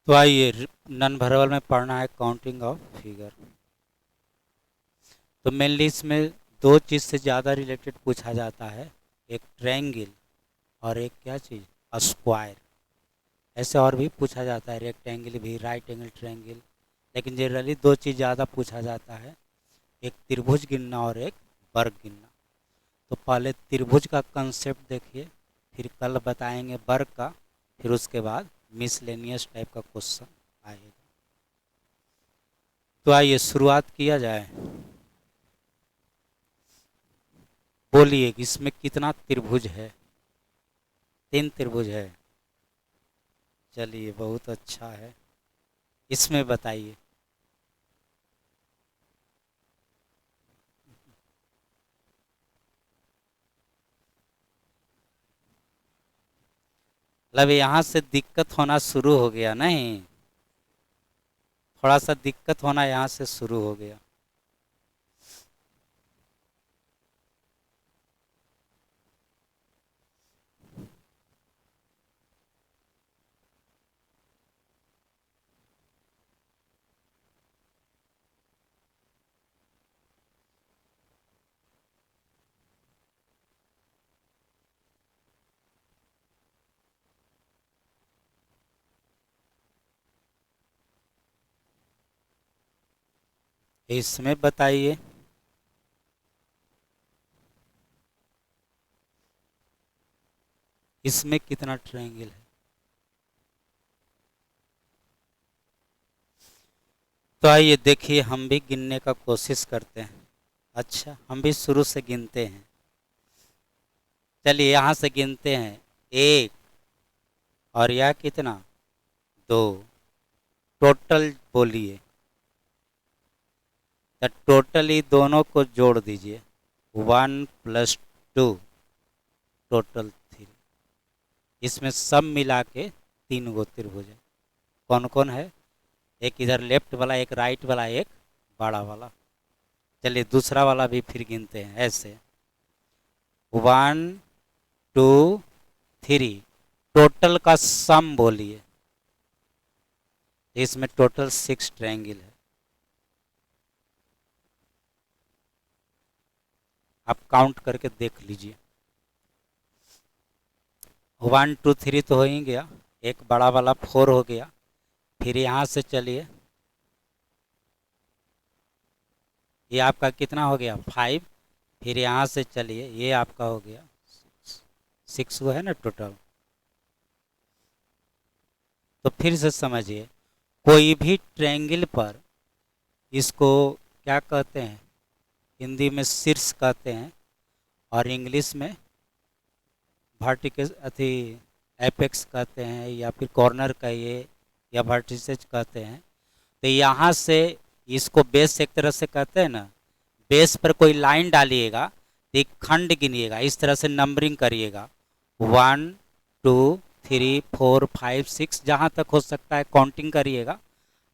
तो आइए non verbal में पढ़ना है काउंटिंग ऑफ फिगर। तो मेनली इसमें दो चीज़ से ज़्यादा रिलेटेड पूछा जाता है, एक ट्रायंगल और एक क्या चीज़ स्क्वायर। ऐसे और भी पूछा जाता है, रेक्टेंगल भी, राइट एंगल ट्रायंगल, लेकिन जनरली दो चीज़ ज़्यादा पूछा जाता है, एक त्रिभुज गिनना और एक वर्ग गिनना। तो पहले त्रिभुज का कंसेप्ट देखिए, फिर कल बताएंगे वर्ग का, फिर उसके बाद मिसलेनियस टाइप का क्वेश्चन आएगा। तो आइए शुरुआत किया जाए। बोलिए इसमें कितना त्रिभुज है? 3 त्रिभुज है। चलिए बहुत अच्छा है। इसमें बताइए। मतलब यहाँ से दिक्कत होना शुरू हो गया नहीं, थोड़ा सा दिक्कत होना यहाँ से शुरू हो गया। इसमें बताइए। इसमें कितना ट्रायंगल है? तो आइए देखिए, हम भी गिनने का कोशिश करते हैं। अच्छा, हम भी शुरू से गिनते हैं। चलिए यहाँ से गिनते हैं। एक, और यह कितना? 2। टोटल बोलिए। तो टोटली दोनों को जोड़ दीजिए। 1 + 2 टोटल 3। इसमें सब मिला के 3 गो त्रिभुज है। कौन कौन है? एक इधर लेफ्ट वाला, एक राइट वाला, एक बड़ा वाला। चलिए दूसरा वाला भी फिर गिनते हैं ऐसे। 1 2 3। टोटल का सम बोलिए। इसमें टोटल 6 ट्रायंगल है। आप काउंट करके देख लीजिए। 1 2 3 तो हो ही गया, एक बड़ा वाला 4 हो गया। फिर यहाँ से चलिए, ये आपका कितना हो गया? 5। फिर यहाँ से चलिए, ये आपका हो गया 6 वो है ना टोटल। तो फिर से समझिए, कोई भी ट्रायंगल पर इसको क्या कहते हैं? हिंदी में शीर्ष कहते हैं, और इंग्लिश में वर्टिकल अथी एपेक्स कहते हैं, या फिर कॉर्नर कहिए, या वर्टिसेज कहते हैं। तो यहाँ से इसको बेस एक तरह से कहते हैं ना, बेस पर कोई लाइन डालिएगा तो एक खंड गिनिएगा, इस तरह से नंबरिंग करिएगा। 1 2 3 4 5 6, जहाँ तक हो सकता है काउंटिंग करिएगा।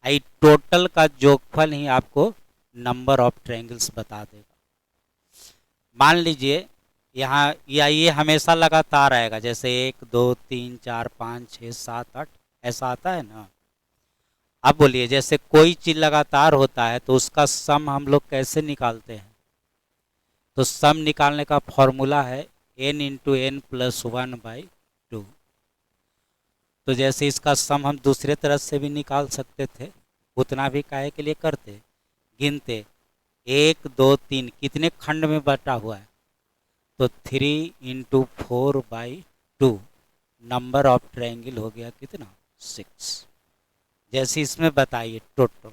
आई टोटल का जोगफल ही आपको नंबर ऑफ ट्रायंगल्स बता देगा। मान लीजिए यहाँ या ये हमेशा लगातार आएगा, जैसे 1 2 3 4 5 6 7 8 ऐसा आता है ना। अब बोलिए, जैसे कोई चीज़ लगातार होता है तो उसका सम हम लोग कैसे निकालते हैं? तो सम निकालने का फॉर्मूला है n × n + 1/2। तो जैसे इसका सम हम दूसरे तरह से भी निकाल सकते थे, उतना भी काहे के लिए करते? गिनते 1 2 3 कितने खंड में बटा हुआ है? तो 3 × 4/2। नंबर ऑफ ट्रायंगल हो गया कितना? 6। जैसे इसमें बताइए टोटल।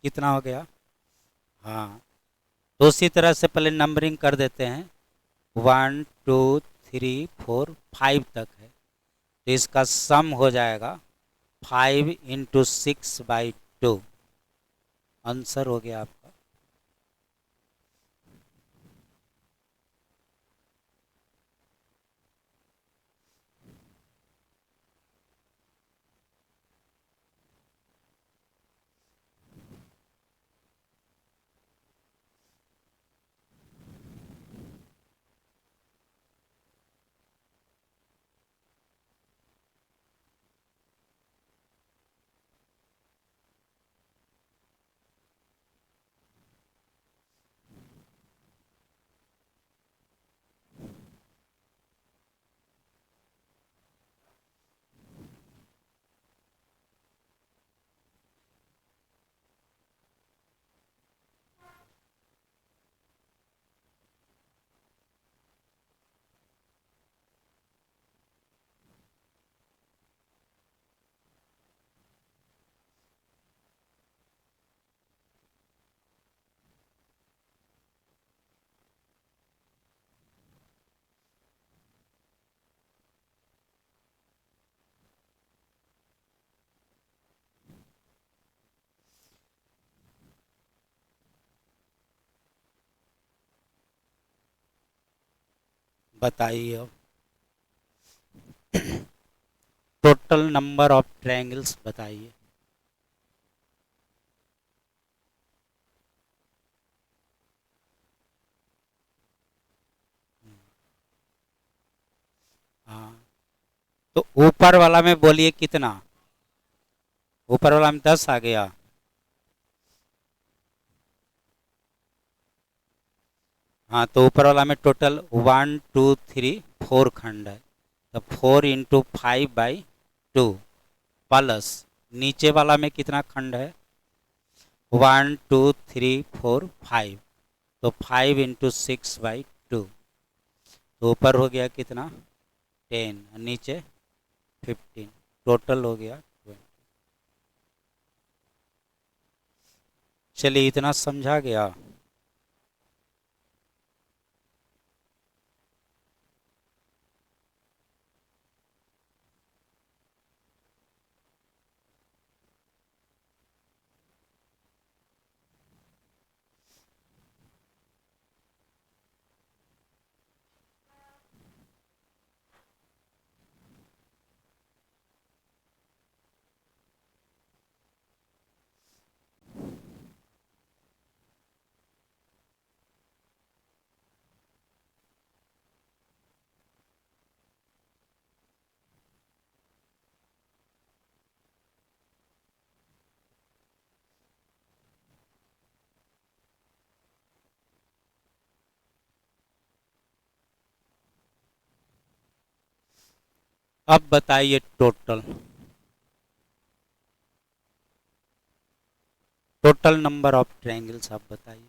कितना हो गया? हाँ, तो उसी तरह से पहले नंबरिंग कर देते हैं। 1 2 3 4 5 तक है, तो इसका सम हो जाएगा 5 × 6/2। आंसर हो गया आपका। बताइए अब टोटल नंबर ऑफ ट्रायंगल्स बताइए। हाँ, तो ऊपर वाला में बोलिए कितना, ऊपर वाला में 10 आ गया। हाँ, तो ऊपर वाला में टोटल 1 2 3 4 खंड है, तो 4 × 5/2 प्लस नीचे वाला में कितना खंड है, 1 2 3 4 5, तो 5 × 6/2, तो ऊपर हो गया कितना 10, नीचे 15, टोटल हो गया 20। चलिए इतना समझा गया। अब बताइए टोटल नंबर ऑफ ट्रायंगल्स आप बताइए।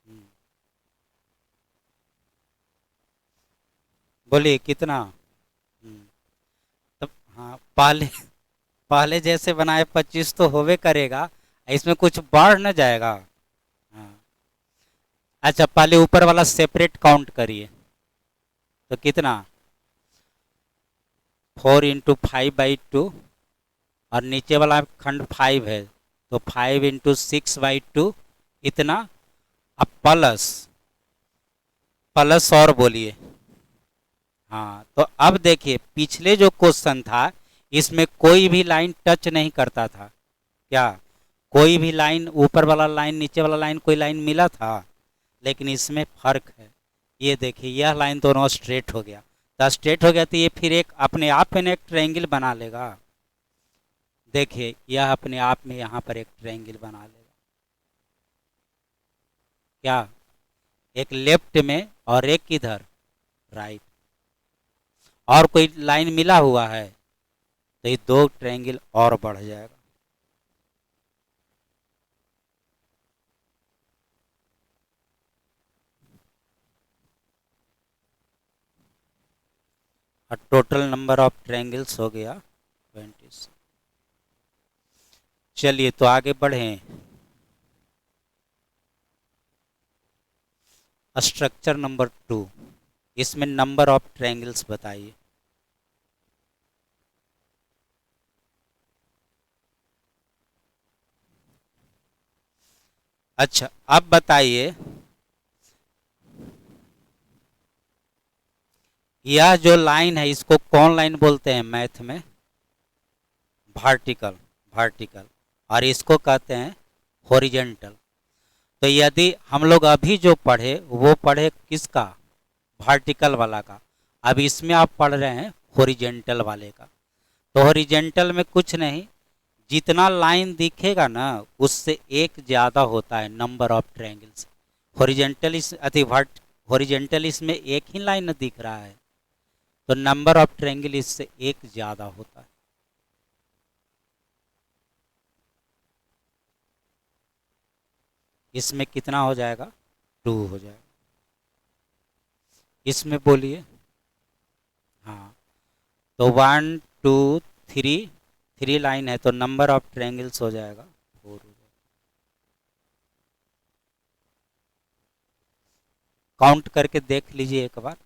हम्म, बोलिए कितना। हम्म, तब हाँ, पहले पहले जैसे बनाए 25 तो होवे करेगा, इसमें कुछ बढ़ न जाएगा। हाँ, अच्छा पहले ऊपर वाला सेपरेट काउंट करिए, तो कितना 4 × 5/2, और नीचे वाला खंड 5 है, तो 5 × 6/2 इतना। अब प्लस प्लस और बोलिए। हाँ, तो अब देखिए पिछले जो क्वेश्चन था इसमें कोई भी लाइन टच नहीं करता था क्या, कोई भी लाइन ऊपर वाला लाइन नीचे वाला लाइन कोई लाइन मिला था, लेकिन इसमें फर्क है। ये देखिए यह लाइन दोनों स्ट्रेट हो गया, तो स्ट्रेट हो गया तो ये फिर एक अपने आप में एक ट्रायंगल बना लेगा। देखिए यह अपने आप में यहाँ पर एक ट्रायंगल बना लेगा क्या, एक लेफ्ट में और एक किधर राइट, और कोई लाइन मिला हुआ है तो ये दो ट्रायंगल और बढ़ जाएगा। और टोटल नंबर ऑफ ट्रायंगल्स हो गया 20। चलिए तो आगे बढ़ें। स्ट्रक्चर नंबर 2, इसमें नंबर ऑफ ट्रायंगल्स बताइए। अच्छा अब बताइए, यह जो लाइन है इसको कौन लाइन बोलते हैं मैथ में, वर्टिकल, वर्टिकल, और इसको कहते हैं हॉरिजेंटल। तो यदि हम लोग अभी जो पढ़े वो पढ़े किसका, वर्टिकल वाला का, अब इसमें आप पढ़ रहे हैं हॉरिजेंटल वाले का। तो हॉरिजेंटल में कुछ नहीं, जितना लाइन दिखेगा ना उससे एक ज़्यादा होता है नंबर ऑफ ट्रायंगल्स। हॉरिजेंटल इस अति वर्ट हॉरिजेंटल इसमें एक ही लाइन दिख रहा है, तो नंबर ऑफ ट्रायंगल इससे एक ज़्यादा होता है। इसमें कितना हो जाएगा 2 हो जाएगा। इसमें बोलिए। हाँ, तो 1 2 3, 3 लाइन है तो नंबर ऑफ ट्रायंगल्स हो जाएगा 4 हो जाएगा। काउंट करके देख लीजिए एक बार।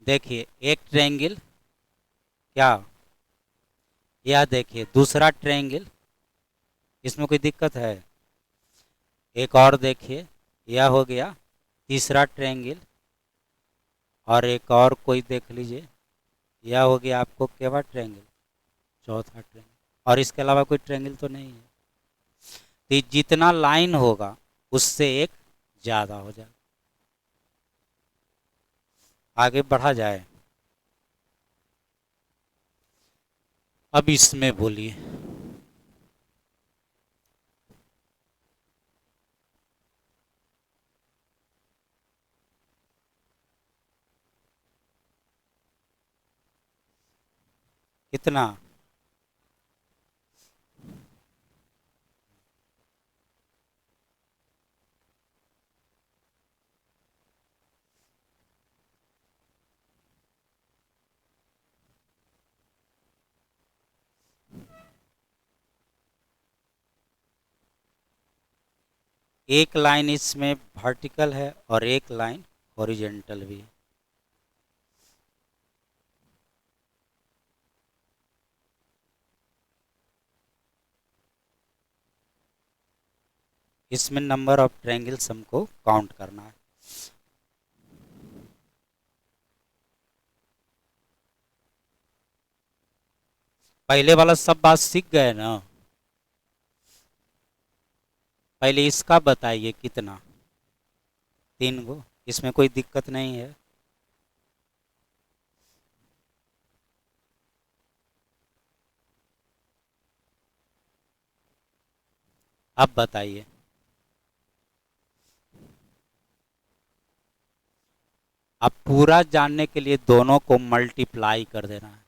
देखिए एक ट्रायंगल क्या? यह देखिए दूसरा ट्रायंगल, इसमें कोई दिक्कत है? एक और देखिए, यह हो गया तीसरा ट्रायंगल, और एक और कोई देख लीजिए, यह हो गया आपको केवा ट्रायंगल, चौथा ट्रायंगल, और इसके अलावा कोई ट्रायंगल तो नहीं है। तो जितना लाइन होगा उससे एक ज़्यादा हो जाए। आगे बढ़ा जाए। अब इसमें बोलिए। कितना? एक लाइन इसमें वर्टिकल है और एक लाइन हॉरिजेंटल भी है। इसमें नंबर ऑफ ट्रायंगल्स हमको काउंट करना है। पहले वाला सब बात सीख गए ना? पहले इसका बताइए कितना? 3 गो, इसमें कोई दिक्कत नहीं है। अब बताइए। अब पूरा जानने के लिए दोनों को मल्टीप्लाई कर देना है।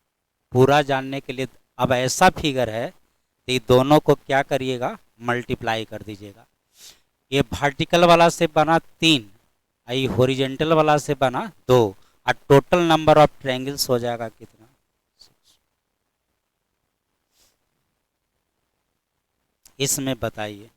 पूरा जानने के लिए अब ऐसा फिगर है कि दोनों को क्या करिएगा, मल्टीप्लाई कर दीजिएगा। ये वर्टिकल वाला से बना 3, ये हॉरिजेंटल वाला से बना 2, और टोटल नंबर ऑफ ट्रायंगल्स हो जाएगा कितना? इसमें बताइए।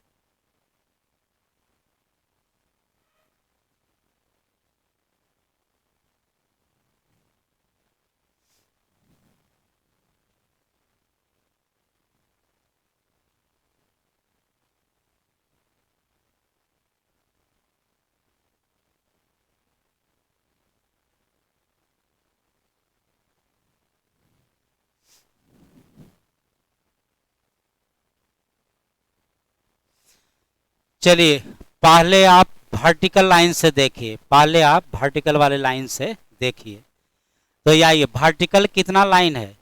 चलिए, पहले आप वर्टिकल लाइन से देखिए, पहले आप वर्टिकल वाले लाइन से देखिए। तो ये वर्टिकल कितना लाइन है?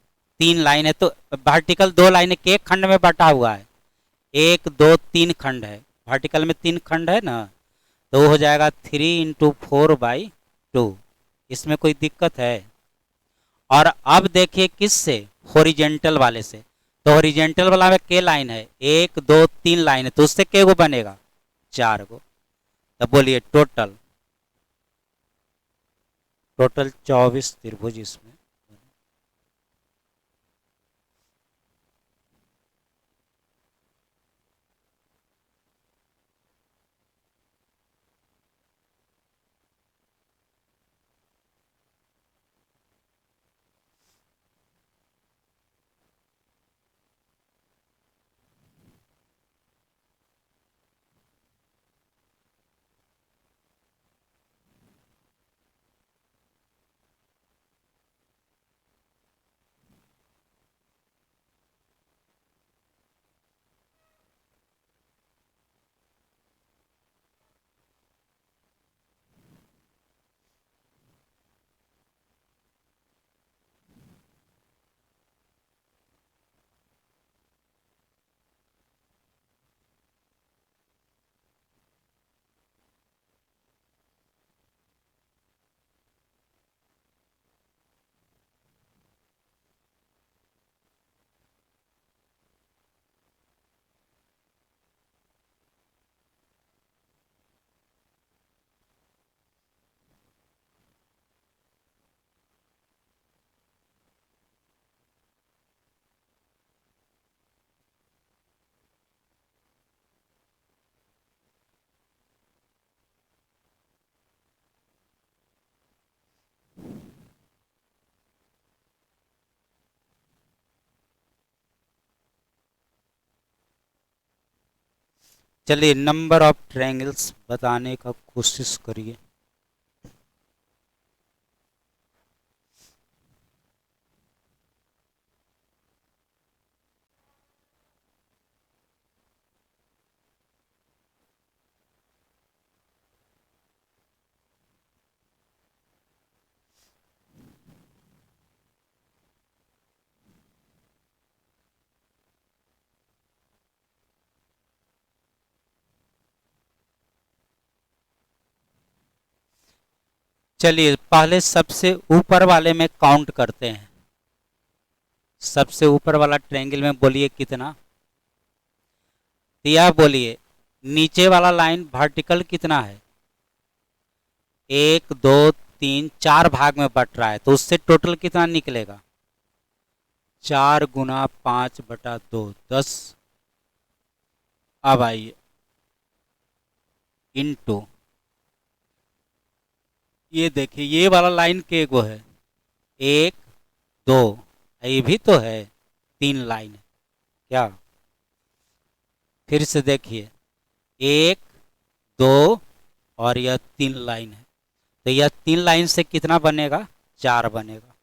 3 लाइन है। तो वर्टिकल 2 लाइन के एक खंड में बटा हुआ है, 1 2 3 खंड है। वर्टिकल में 3 खंड है ना, तो वो हो जाएगा 3 × 4/2। इसमें कोई दिक्कत है? और अब देखिए किससे, हॉरिजेंटल वाले से। तो हॉरिजेंटल वाला में के लाइन है, 1 2 3 लाइन है, तो उससे के गो बनेगा, 4 गो। तब बोलिए टोटल, टोटल 24 त्रिभुज इसमें। चलिए नंबर ऑफ ट्रायंगल्स बताने का कोशिश करिए। चलिए पहले सबसे ऊपर वाले में काउंट करते हैं। सबसे ऊपर वाला ट्रायंगल में बोलिए कितना। तो यह बोलिए नीचे वाला लाइन वर्टिकल कितना है, 1 2 3 4 भाग में बट रहा है, तो उससे टोटल कितना निकलेगा, 4 × 5/2 10। अब आइए इंटू, ये देखिए ये वाला लाइन के गो है, 1 2, ये भी तो है 3 लाइन है क्या। फिर से देखिए 1 2 और यह 3 लाइन है, तो यह 3 लाइन से कितना बनेगा, 4 बनेगा।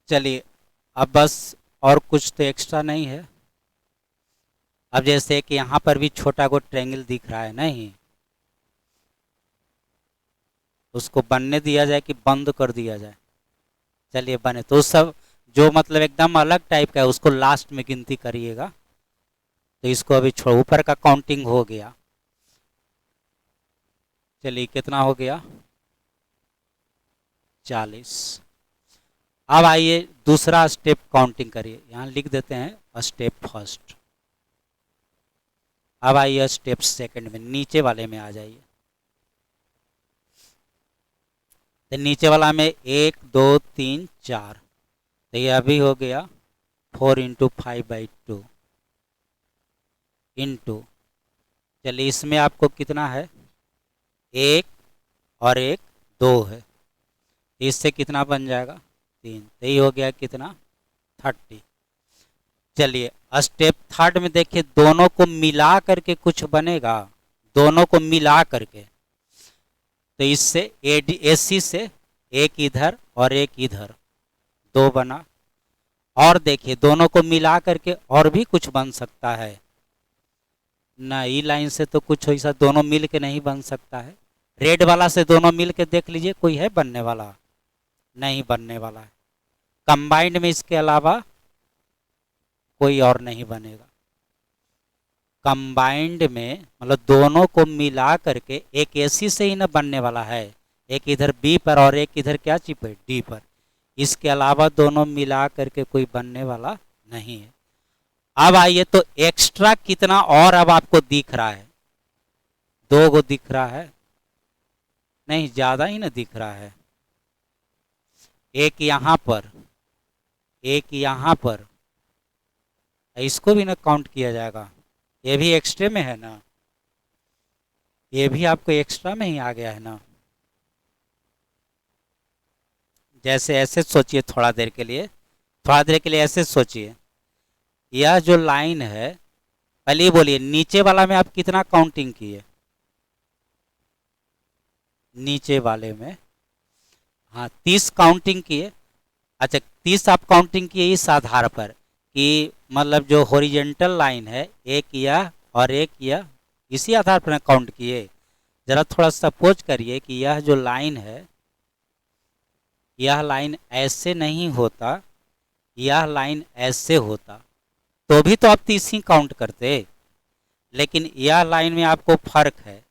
चलिए अब बस और कुछ तो एक्स्ट्रा नहीं है। अब जैसे कि यहाँ पर भी छोटा को ट्रायंगल दिख रहा है नहीं, उसको बनने दिया जाए कि बंद कर दिया जाए। चलिए बने, तो सब जो मतलब एकदम अलग टाइप का है उसको लास्ट में गिनती करिएगा। तो इसको अभी छोड़, ऊपर का काउंटिंग हो गया। चलिए कितना हो गया, 40। अब आइए दूसरा स्टेप काउंटिंग करिए, यहाँ लिख देते हैं स्टेप फर्स्ट। अब आइए स्टेप सेकंड में, नीचे वाले में आ जाइए। तो नीचे वाला में 1 2 3 4, तो ये अभी हो गया 4 × 5/2 इंटू, चलिए इसमें आपको कितना है, 1 और 1 2 है, तो इससे कितना बन जाएगा, 3, तो ये हो गया कितना, 30। चलिए स्टेप थर्ड में देखिए दोनों को मिला करके कुछ बनेगा, दोनों को मिला करके, तो इससे AC से एक इधर और एक इधर, 2 बना। और देखिए दोनों को मिला करके और भी कुछ बन सकता है ना, ई लाइन से तो कुछ ऐसा दोनों मिल के नहीं बन सकता है। रेड वाला से दोनों मिल के देख लीजिए कोई है बनने वाला, नहीं बनने वाला है। कंबाइंड में इसके अलावा कोई और नहीं बनेगा। कंबाइंड में मतलब दोनों को मिला करके एक AC से ही ना बनने वाला है, एक इधर B पर और एक इधर क्या चिप है, D पर। इसके अलावा दोनों मिला करके कोई बनने वाला नहीं है। अब आइए तो एक्स्ट्रा कितना और अब आपको दिख रहा है, 2 गो दिख रहा है, नहीं ज्यादा ही ना दिख रहा है। एक यहाँ पर, एक यहाँ पर, इसको भी ना काउंट किया जाएगा, ये भी एक्स्ट्रा में है ना, ये भी आपको एक्स्ट्रा में ही आ गया है ना। जैसे ऐसे सोचिए थोड़ा देर के लिए, थोड़ा देर के लिए ऐसे सोचिए, यह जो लाइन है, पहले ये बोलिए नीचे वाला में आप कितना काउंटिंग किए, नीचे वाले में, हाँ 30 काउंटिंग किए। अच्छा 30 आप काउंटिंग किए इस आधार पर कि मतलब जो हॉरिजेंटल लाइन है एक यह और एक यह, इसी आधार पर काउंट किए। जरा थोड़ा सपोज करिए कि यह जो लाइन है, यह लाइन ऐसे नहीं होता, यह लाइन ऐसे होता, तो भी तो आप 30 ही काउंट करते। लेकिन यह लाइन में आपको फर्क है,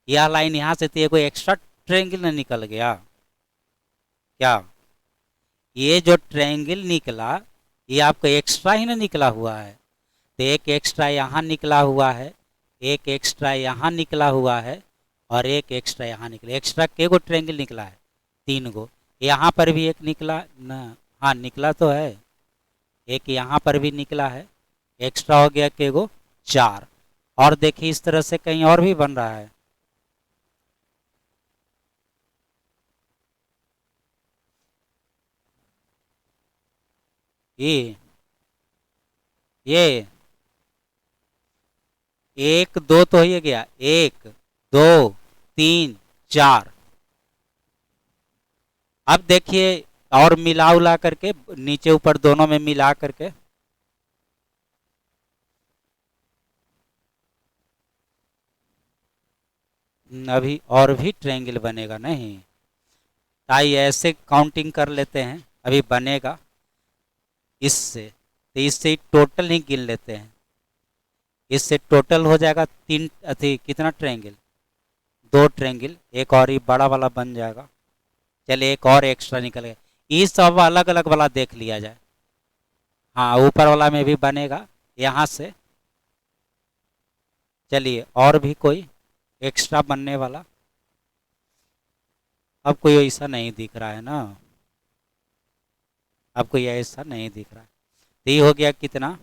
यह लाइन यहाँ से तो कोई एक्स्ट्रा ट्रायंगल निकल गया क्या, ये जो ट्रायंगल निकला ये आपका एक्स्ट्रा ही ना निकला हुआ है, तो एक एक्स्ट्रा यहाँ निकला हुआ है, एक एक्स्ट्रा यहाँ निकला हुआ है और एक एक्स्ट्रा यहाँ निकला। एक्स्ट्रा के गो ट्रायंगल निकला है, 3 गो। यहाँ पर भी एक निकला ना, हाँ निकला तो है, एक यहाँ पर भी निकला है, एक्स्ट्रा हो गया के गो, 4। और देखिए इस तरह से कहीं और भी बन रहा है, ये एक दो तो ही गया, एक दो तीन चार। अब देखिए और मिला उला करके नीचे ऊपर दोनों में मिला करके, अभी और भी ट्रायंगल बनेगा नहीं। ताई ऐसे काउंटिंग कर लेते हैं, अभी बनेगा इससे, तो इससे टोटल ही गिन लेते हैं। इससे टोटल हो जाएगा तीन अथी कितना ट्रायंगल, दो ट्रायंगल, एक और ही बड़ा वाला बन जाएगा। चलिए एक और एक्स्ट्रा निकल गया, ये सब अलग अलग वाला देख लिया जाए। हाँ ऊपर वाला में भी बनेगा यहाँ से। चलिए और भी कोई एक्स्ट्रा बनने वाला, अब कोई ऐसा नहीं दिख रहा है ना, अब कोई ऐसा नहीं दिख रहा है। तो ये हो गया कितना,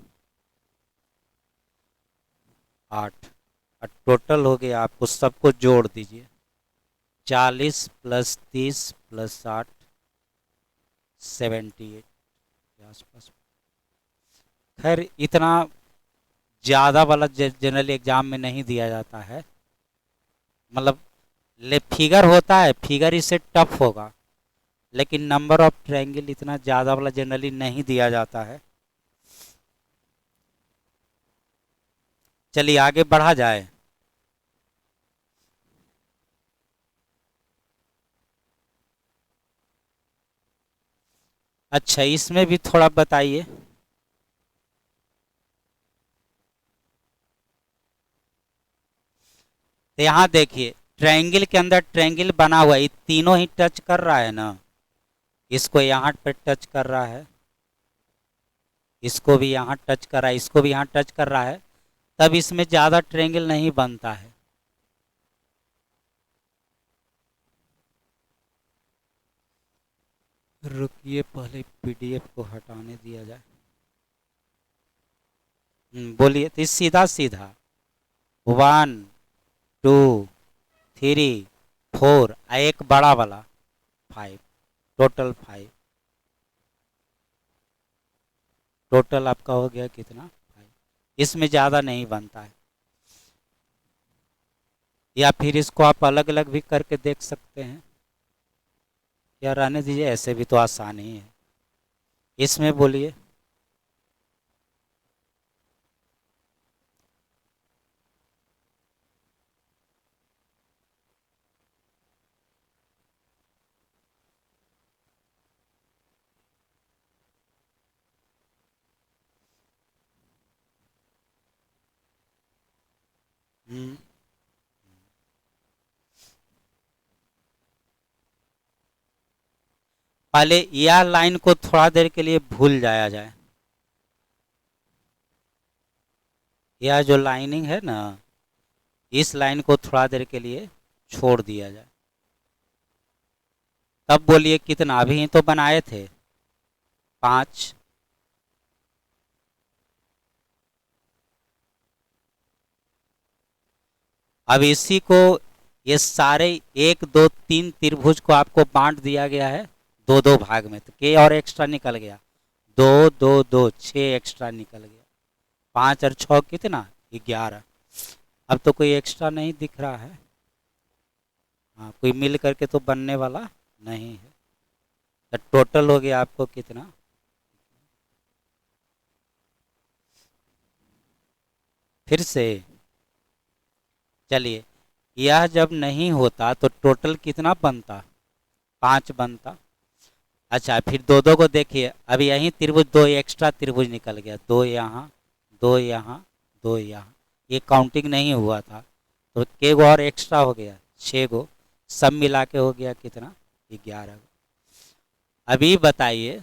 8। और टोटल हो गया, आपको सबको जोड़ दीजिए, 40 प्लस 30 प्लस 8, 78 के आसपास। खैर इतना ज़्यादा वाला जनरल एग्जाम में नहीं दिया जाता है, मतलब ले फिगर होता है, फिगर इससे टफ होगा, लेकिन नंबर ऑफ ट्रायंगल इतना ज़्यादा वाला जनरली नहीं दिया जाता है। चलिए आगे बढ़ा जाए। अच्छा इसमें भी थोड़ा बताइए। तो यहाँ देखिए ट्रायंगल के अंदर ट्रायंगल बना हुआ है, ये तीनों ही टच कर रहा है ना, इसको यहाँ पे टच कर रहा है, इसको भी यहाँ टच कर रहा है, इसको भी यहाँ टच कर रहा है, तब इसमें ज़्यादा ट्रायंगल नहीं बनता है। रुकिए पहले पीडीएफ को हटाने दिया जाए। बोलिए, तो सीधा सीधा 1 2 3 4, एक बड़ा वाला 5, टोटल 5। टोटल आपका हो गया कितना, 5। इसमें ज़्यादा नहीं बनता है, या फिर इसको आप अलग अलग भी करके देख सकते हैं, या रहने दीजिए, ऐसे भी तो आसान ही है। इसमें बोलिए, पहले यह लाइन को थोड़ा देर के लिए भूल जाया जाए, यह जो लाइनिंग है ना, इस लाइन को थोड़ा देर के लिए छोड़ दिया जाए। तब बोलिए कितना, अभी ही तो बनाए थे 5। अब इसी को, ये सारे 1 2 3 त्रिभुज को आपको बांट दिया गया है दो दो भाग में, तो के और एक्स्ट्रा निकल गया, 2 2 2 6 एक्स्ट्रा निकल गया, 5 और 6 कितना, 11। अब तो कोई एक्स्ट्रा नहीं दिख रहा है, हाँ कोई मिल करके तो बनने वाला नहीं है। तो टोटल हो गया आपको कितना, फिर से चलिए, यह जब नहीं होता तो टोटल कितना बनता, 5 बनता। अच्छा फिर दो दो को देखिए, अभी यहीं त्रिभुज, 2 एक्स्ट्रा त्रिभुज निकल गया, 2 यहाँ 2 यहाँ 2 यहाँ, ये काउंटिंग नहीं हुआ था, तो के गो और एक्स्ट्रा हो गया, 6 गो, सब मिला के हो गया कितना, 11 गो। अभी बताइए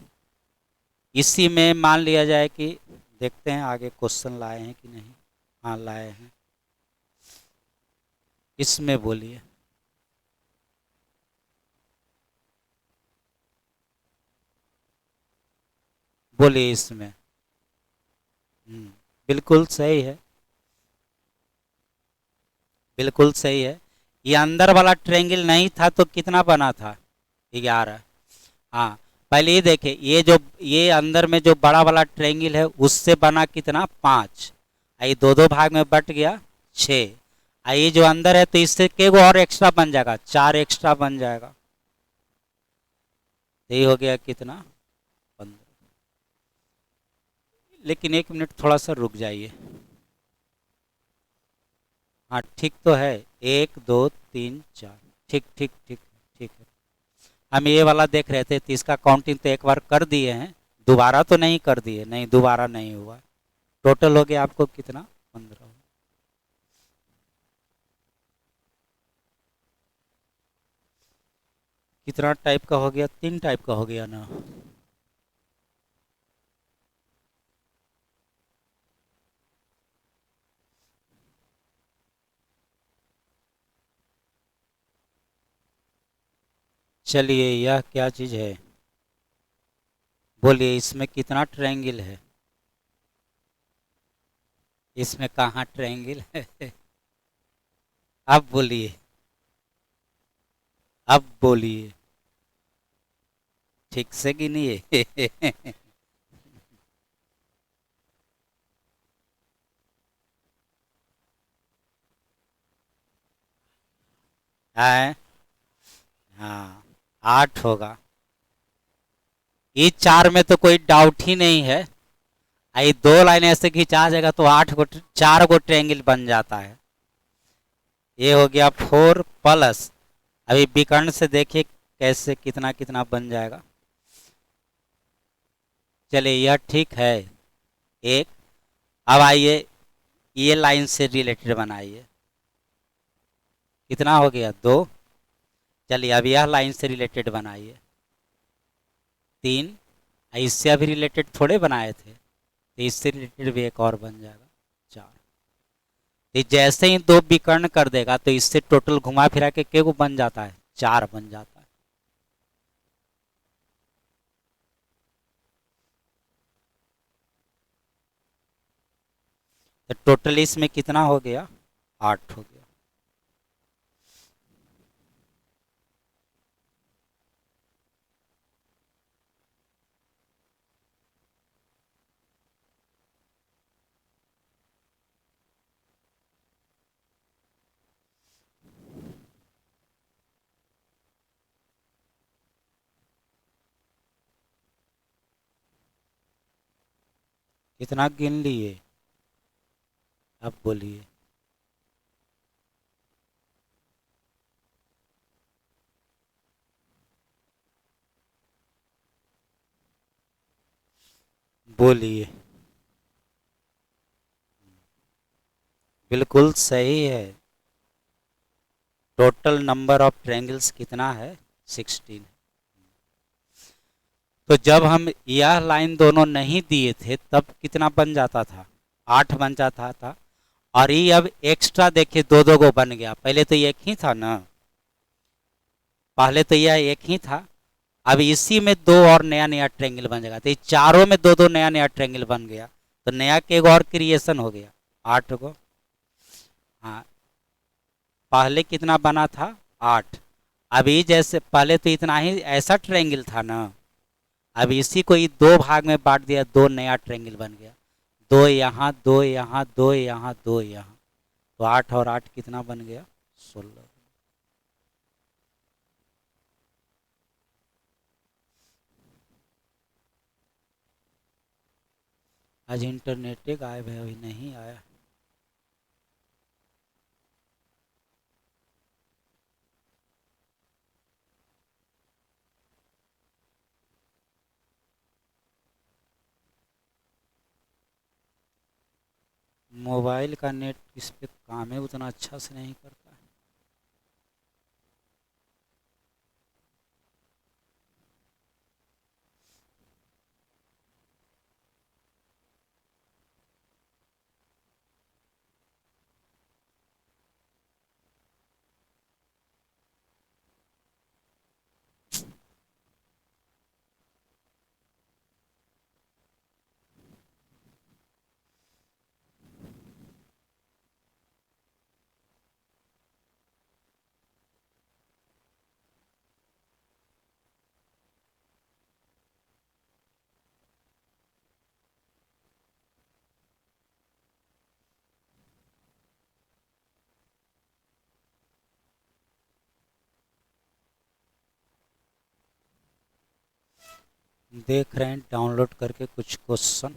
इसी में मान लिया जाए कि, देखते हैं आगे क्वेश्चन लाए हैं कि नहीं, हाँ लाए हैं, इसमें बोलिए, बोलिए इसमें। बिल्कुल सही है, बिल्कुल सही है। ये अंदर वाला ट्रायंगल नहीं था तो कितना बना था, 11। हाँ पहले ये देखिए, ये जो ये अंदर में जो बड़ा वाला ट्रायंगल है उससे बना कितना, 5, ये दो दो भाग में बट गया, छः। ये जो अंदर है तो इससे के गो और एक्स्ट्रा बन जाएगा, 4 एक्स्ट्रा बन जाएगा। यही हो गया कितना, 15। लेकिन 1 मिनट थोड़ा सा रुक जाइए। हाँ ठीक तो है, 1 2 3 4, ठीक ठीक ठीक ठीक है। हम ये वाला देख रहे थे तो इसका काउंटिंग तो एक बार कर दिए हैं, दोबारा तो नहीं कर दिए, नहीं दोबारा नहीं हुआ। टोटल हो गया आपको कितना, 15। कितना टाइप का हो गया, 3 टाइप का हो गया ना। चलिए यह क्या चीज़ है, बोलिए इसमें कितना ट्रायंगल है, इसमें कहाँ ट्रायंगल है? अब बोलिए, अब बोलिए, ठीक से गिनिए। है, हाँ 8 होगा। ये 4 में तो कोई डाउट ही नहीं है। ये 2 लाइन ऐसे खिंचा जाएगा तो 8 गो, 4 गो ट्रायंगल बन जाता है। ये हो गया 4 प्लस, अभी विकर्ण से देखिए कैसे कितना कितना बन जाएगा। चलिए यह ठीक है एक। अब आइए ये लाइन से रिलेटेड बनाइए, कितना हो गया, 2। चलिए अब यह लाइन से रिलेटेड बनाइए, 3। इससे अभी रिलेटेड थोड़े बनाए थे, तो इससे रिलेटेड भी एक और बन जाएगा, 4। तो जैसे ही 2 विकर्ण कर देगा तो इससे टोटल घुमा फिरा के को बन जाता है, 4 बन जाता है। तो टोटल इसमें कितना हो गया, 8 हो गया। कितना गिन लिए, अब बोलिए। बोलिए, बिल्कुल सही है। टोटल नंबर ऑफ ट्रायंगल्स कितना है, 16। तो जब हम यह लाइन दोनों नहीं दिए थे तब कितना बन जाता था, 8 बन जाता था। और ये अब एक्स्ट्रा देखिए 2 2 गो बन गया, पहले तो एक ही था ना, पहले तो यह एक ही था। अब इसी में 2 और नया नया ट्रायंगल बन जाएगा, तो ये चारों में 2 2 नया नया ट्रायंगल बन गया, तो नया के एक और क्रिएशन हो गया, 8 गो। हाँ, पहले कितना बना था, 8। अभी जैसे पहले तो इतना ही ऐसा ट्रायंगल था ना, अब इसी को ये 2 भाग में बांट दिया, 2 नया ट्रायंगल बन गया, 2 यहाँ 2 यहाँ 2 यहाँ 2 यहाँ। तो 8 और 8 कितना बन गया, 16। आज इंटरनेट गायब है, अभी नहीं आया। मोबाइल का नेट इस पे काम है उतना अच्छा से नहीं करता है। देख रहे हैं डाउनलोड करके कुछ क्वेश्चन,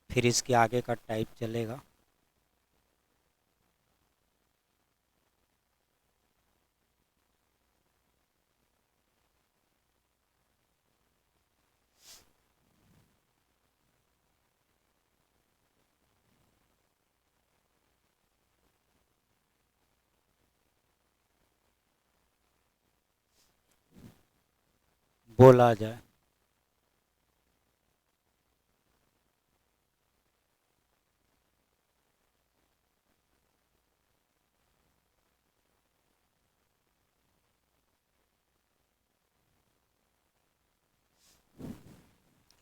फिर इसके आगे का टाइप चलेगा। बोला जाए।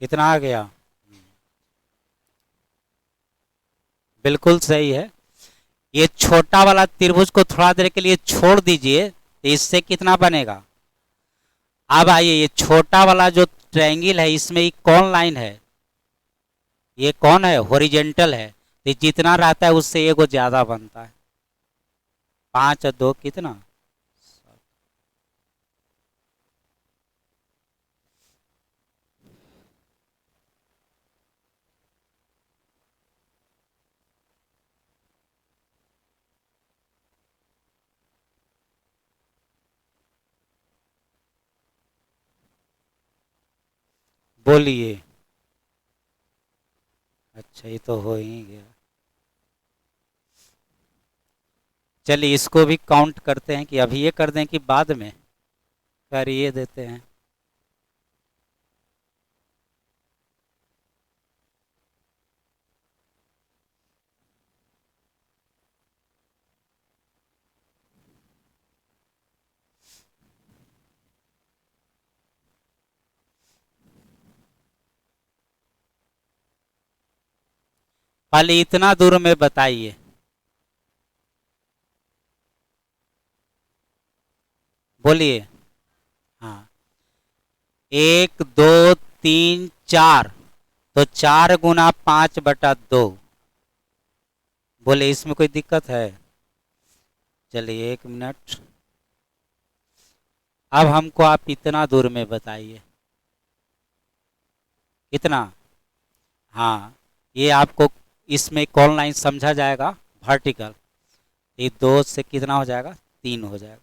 कितना आ गया? बिल्कुल सही है। ये छोटा वाला त्रिभुज को थोड़ा देर के लिए छोड़ दीजिए, तो इससे कितना बनेगा? अब आइए, ये छोटा वाला जो ट्रायंगल है, इसमें ये कौन लाइन है? ये कौन है? हॉरिजेंटल है। तो जितना रहता है उससे एगो ज्यादा बनता है। 5 और 2 कितना? बोलिए। अच्छा, ये तो हो ही गया। चलिए इसको भी काउंट करते हैं, कि अभी ये कर दें कि बाद में कर ये देते हैं। पहले इतना दूर में बताइए। बोलिए। हाँ, 1 2 3 4, तो 4 × 5/2। बोले इसमें कोई दिक्कत है? चलिए 1 मिनट। अब हमको आप इतना दूर में बताइए। कितना? हाँ, ये आपको इसमें कौन लाइन समझा जाएगा? वर्टिकल। ये 2 से कितना हो जाएगा? 3 हो जाएगा।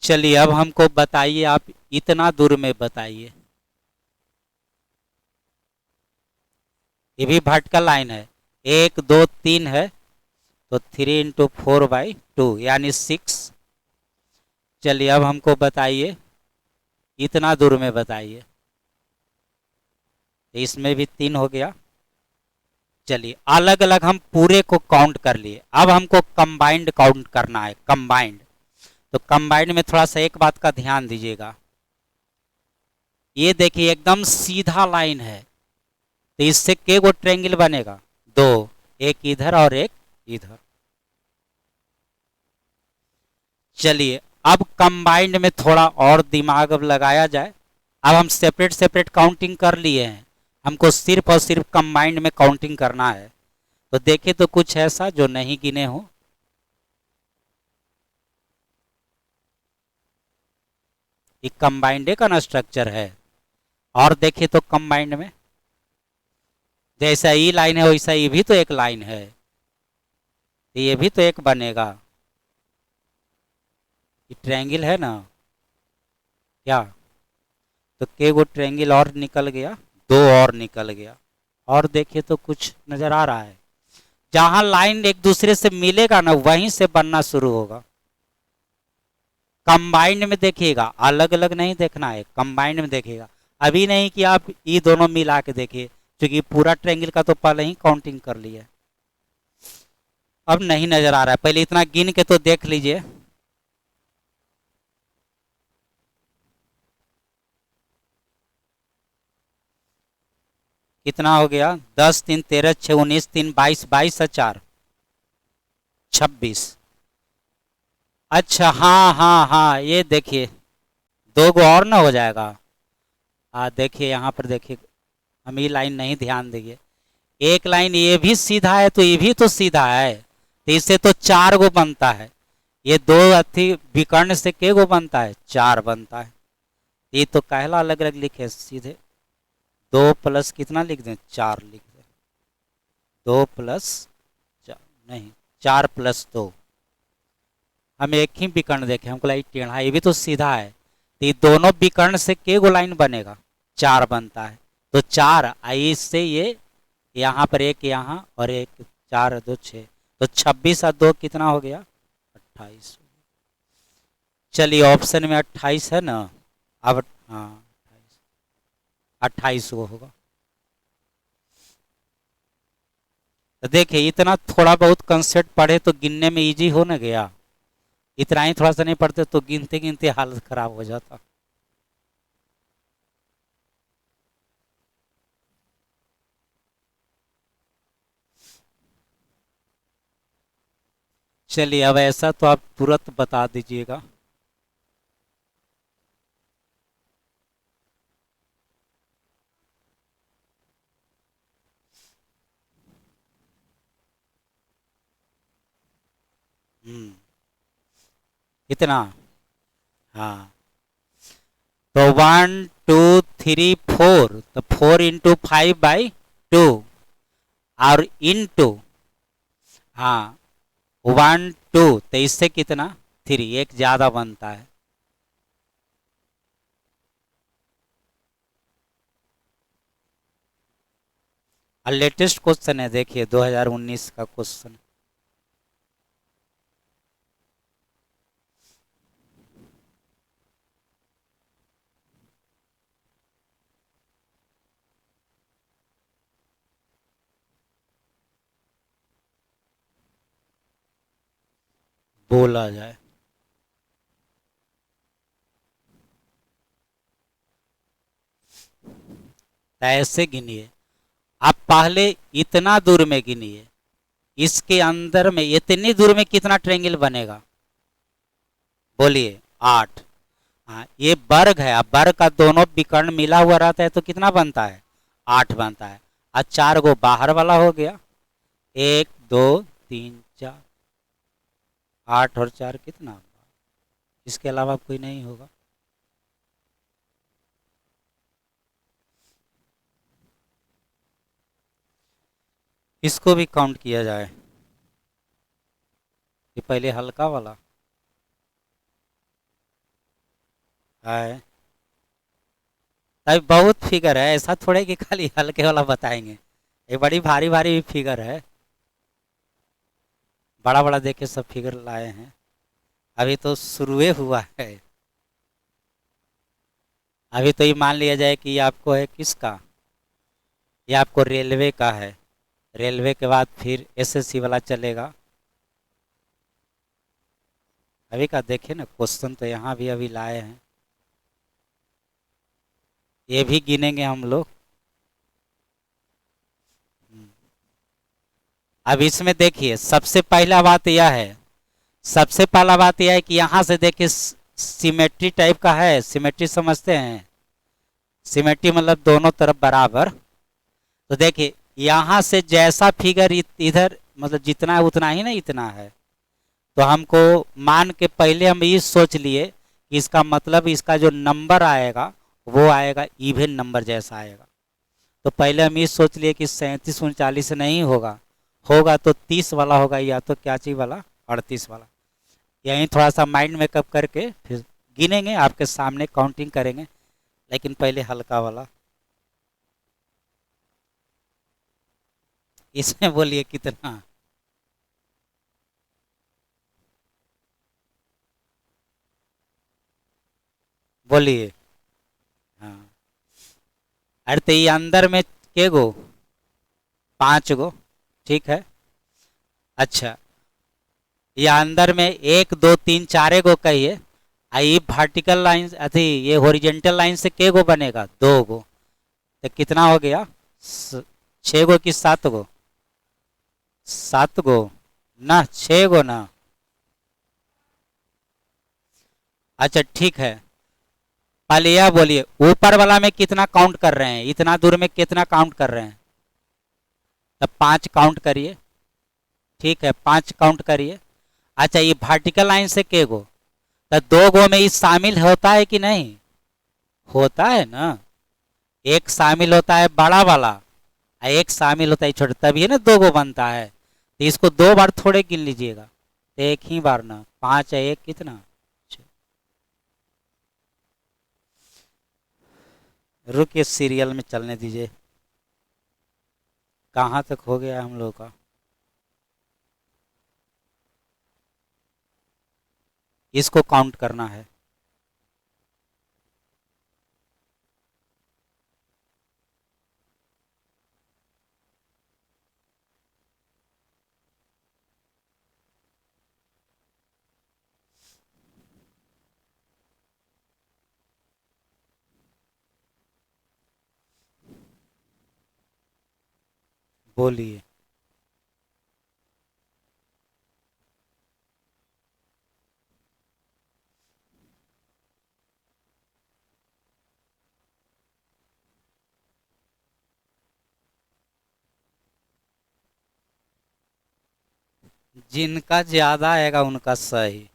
चलिए अब हमको बताइए, आप इतना दूर में बताइए। ये भी वर्टिकल लाइन है। 1 2 3 है, तो 3 × 4/2 यानी 6। चलिए अब हमको बताइए, इतना दूर में बताइए। इसमें भी 3 हो गया। चलिए अलग अलग हम पूरे को काउंट कर लिए, अब हमको कंबाइंड काउंट करना है। कंबाइंड, तो कंबाइंड में थोड़ा सा एक बात का ध्यान दीजिएगा। ये देखिए एकदम सीधा लाइन है, तो इससे के गो ट्रायंगल बनेगा? 2, एक इधर और एक इधर। चलिए अब कंबाइंड में थोड़ा और दिमाग अब लगाया जाए। अब हम सेपरेट सेपरेट काउंटिंग कर लिए हैं, हमको सिर्फ और सिर्फ कंबाइंड में काउंटिंग करना है। तो देखे तो कुछ ऐसा जो नहीं गिने हो। ये कंबाइंड का ना स्ट्रक्चर है। और देखे तो कंबाइंड में जैसा ई लाइन है वैसा ये भी तो एक लाइन है, तो ये भी तो एक बनेगा। ये ट्रायंगल है ना क्या? तो के गो ट्रायंगल और निकल गया, 2 और निकल गया। और देखिए तो कुछ नजर आ रहा है? जहां लाइन एक दूसरे से मिलेगा ना, वहीं से बनना शुरू होगा। कंबाइंड में देखिएगा, अलग अलग नहीं देखना है, कंबाइंड में देखिएगा। अभी नहीं कि आप ये दोनों मिला के देखिए, क्योंकि पूरा ट्रायंगल का तो पहले ही काउंटिंग कर लिया। अब नहीं नजर आ रहा है, पहले इतना गिन के तो देख लीजिए। कितना हो गया? 10 3 13 6 19 3 22, 22 और 4 26। अच्छा हाँ हाँ हाँ, ये देखिए 2 गो और ना हो जाएगा। देखिए यहाँ पर देखिए, हम ये लाइन नहीं ध्यान देंगे। एक लाइन ये भी सीधा है, तो ये भी तो सीधा है, तो इससे तो 4 गो बनता है। ये दो अथी विकर्ण से के गो बनता है, चार बनता है। ये तो कहला अलग अलग लिखे, सीधे दो प्लस कितना लिख दें, चार लिख दें। दो प्लस चार नहीं, चार प्लस दो। हम एक ही विकर्ण देखें, हमको लगा टेढ़ा, ये भी तो सीधा है। तो ये दोनों विकर्ण से के गो लाइन बनेगा, चार बनता है। तो चार आई से ये यहाँ पर एक, यहाँ और एक, चार दो छः, तो 26 और दो कितना हो गया, 28। चलिए ऑप्शन में 28 है ना। अब हाँ 28 वो होगा। तो देखिए इतना थोड़ा बहुत कंसेप्ट पढ़े तो गिनने में इजी हो ना गया। इतना ही थोड़ा सा नहीं पढ़ते तो गिनते गिनते हालत खराब हो जाता। चलिए अब ऐसा तो आप तुरंत बता दीजिएगा। इतना, हाँ तो 1 2 3 4, तो 4 × 5/2 और इंटू, हाँ 1 2, तो इससे कितना 3, एक ज्यादा बनता है। और लेटेस्ट क्वेश्चन है, देखिए 2019 का क्वेश्चन। बोला जाए तो ऐसे गिनिए, आप पहले इतना दूर में गिनिए, इसके अंदर में इतनी दूर में कितना ट्रेंगल बनेगा, बोलिए 8। हाँ ये वर्ग है, अब वर्ग का दोनों विकर्ण मिला हुआ रहता है तो कितना बनता है, 8 बनता है। और 4 गो बाहर वाला हो गया, 1 2 3 4, 8 और 4 कितना, इसके अलावा कोई नहीं होगा। इसको भी काउंट किया जाए, ये पहले हल्का वाला है। अभी बहुत फिगर है, ऐसा थोड़े कि खाली हल्के वाला बताएंगे, ये बड़ी भारी भारी फिगर है, बड़ा बड़ा देखे सब फिगर लाए हैं। अभी तो शुरुए हुआ है। अभी तो ये मान लिया जाए कि ये आपको है किसका, ये आपको रेलवे का है। रेलवे के बाद फिर एसएससी वाला चलेगा। अभी का देखे ना क्वेश्चन तो यहाँ भी अभी लाए हैं, ये भी गिनेंगे हम लोग। अब इसमें देखिए सबसे पहला बात यह है, सबसे पहला बात यह है कि यहाँ से देखिए सिमेट्री टाइप का है। सिमेट्री समझते हैं, सिमेट्री मतलब दोनों तरफ बराबर। तो देखिए यहाँ से जैसा फिगर इधर मतलब जितना है उतना ही ना, इतना है। तो हमको मान के पहले हम ये सोच लिए कि इसका मतलब इसका जो नंबर आएगा वो आएगा इवन नंबर जैसा आएगा। तो पहले हम ये सोच लिए कि 37 39 नहीं होगा, होगा तो 30 वाला होगा, या तो क्या चीज वाला 38 वाला। यहीं थोड़ा सा माइंड मेकअप करके फिर गिनेंगे, आपके सामने काउंटिंग करेंगे, लेकिन पहले हल्का वाला। इसमें बोलिए कितना, बोलिए। हाँ अरे तो ये अंदर में के गो, 5 गो, ठीक है। अच्छा ये अंदर में 1 2 3 4 गो कहिए, ये वर्टिकल लाइन अथी ये हॉरिजेंटल लाइन से के गो बनेगा, 2 गो। तो कितना हो गया, 6 गो कि 7 गो, 7 गो ना, 6 गो ना। अच्छा ठीक है, पहले यह बोलिए ऊपर वाला में कितना काउंट कर रहे हैं, इतना दूर में कितना काउंट कर रहे हैं, तब 5 काउंट करिए, ठीक है 5 काउंट करिए। अच्छा, ये वर्टिकल लाइन से के गो, तो दो गो में ये शामिल होता है कि नहीं? होता है ना। एक शामिल होता है बड़ा वाला, और एक शामिल होता है छोटा, तभी ना दो गो बनता है। तो इसको दो बार थोड़े गिन लीजिएगा, तो एक ही बार ना, पांच है एक कितना। रुकिए, सीरियल में चलने दीजिए। कहाँ तक हो गया हम लोग का? इसको काउंट करना है। बोलिए। जिनका ज्यादा आएगा उनका सही।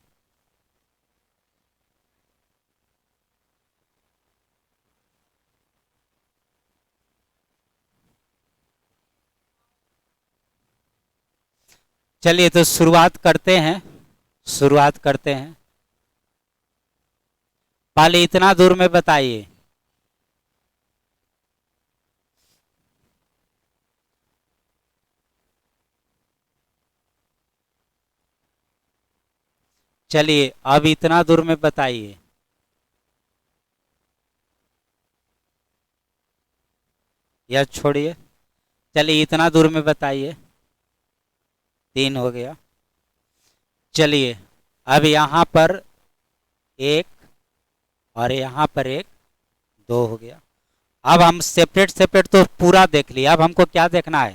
चलिए तो शुरुआत करते हैं। शुरुआत करते हैं। पहले इतना दूर में बताइए। चलिए अब इतना दूर में बताइए। यह छोड़िए। चलिए इतना दूर में बताइए। तीन हो गया। चलिए अब यहाँ पर एक, और यहाँ पर एक, दो हो गया। अब हम सेपरेट सेपरेट तो पूरा देख लिया, अब हमको क्या देखना है?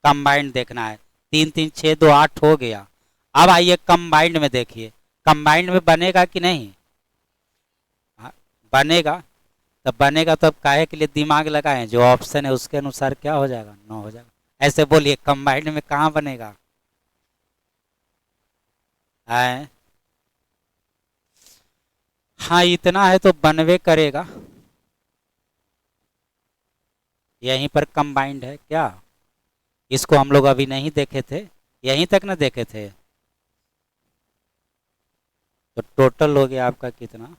कंबाइंड देखना है। तीन तीन छः दो आठ हो गया। अब आइए कंबाइंड में देखिए, कंबाइंड में बनेगा कि नहीं? हाँ, बनेगा। तब बनेगा तो अब काहे के लिए दिमाग लगाएं, जो ऑप्शन है उसके अनुसार क्या हो जाएगा? नो हो जाएगा। ऐसे बोलिए, कंबाइंड में कहाँ बनेगा? आए, हाँ इतना है तो बनवे करेगा। यहीं पर कंबाइंड है क्या? इसको हम लोग अभी नहीं देखे थे, यहीं तक ना देखे थे। तो टोटल हो गया आपका कितना?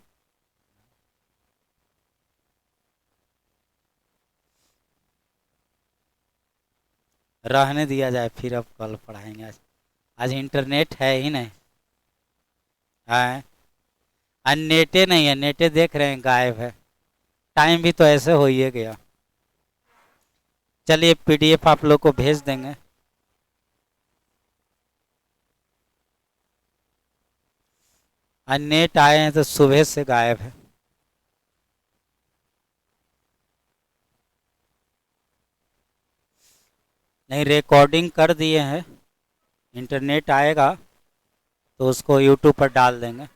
रहने दिया जाए, फिर अब कल पढ़ाएंगे। आज इंटरनेट है ही नहीं। हाँ, आज नेटे नहीं है, नेटे देख रहे हैं गायब है। टाइम भी तो ऐसे हो ही गया। चलिए पीडीएफ आप लोग को भेज देंगे। आज नेट आए हैं तो सुबह से गायब है। नहीं, रिकॉर्डिंग कर दिए हैं। इंटरनेट आएगा तो उसको यूट्यूब पर डाल देंगे।